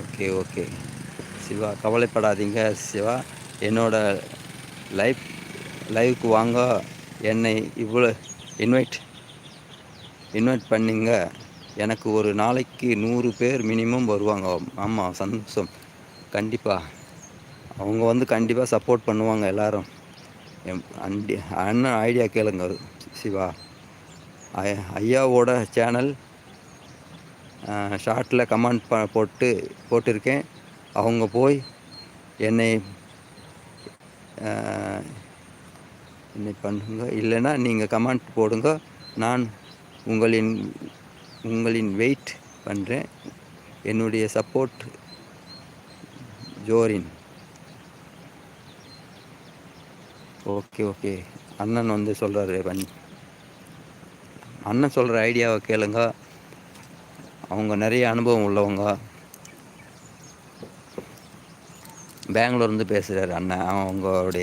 Okay, okay. Siva கவலைப்படாதீங்க சிவா. என்னோட live லைவுக்கு வாங்க. என்னை இவ்வளோ இன்வைட் இன்வைட் பண்ணீங்க. எனக்கு ஒரு நாளைக்கு 100 பேர் மினிமம் வருவாங்க. ஆமாம், சந்தோஷம். கண்டிப்பா. அவங்க வந்து கண்டிப்பாக சப்போர்ட் பண்ணுவாங்க எல்லாரும். அண்ணன் ஐடியா கேளுங்க சிவா. ஐயாவோட சேனல் ஷார்ட்டில் கமெண்ட் போட்டிருக்கேன். அவங்க போய் என்னை என்னை பண்ணுங்க. இல்லைன்னா நீங்கள் கமெண்ட் போடுங்க. நான் உங்களின் வெயிட் பண்ணுறேன். என்னுடைய சப்போர்ட் ஜோரின். Okay, okay. அண்ணன் வந்து சொல்கிறாரு. அண்ணன் சொல்கிற ஐடியாவை கேளுங்க. அவங்க நிறைய அனுபவம் உள்ளவங்க. பெங்களூர்லேருந்து பேசுகிறாரு அண்ணன். அவங்களுடைய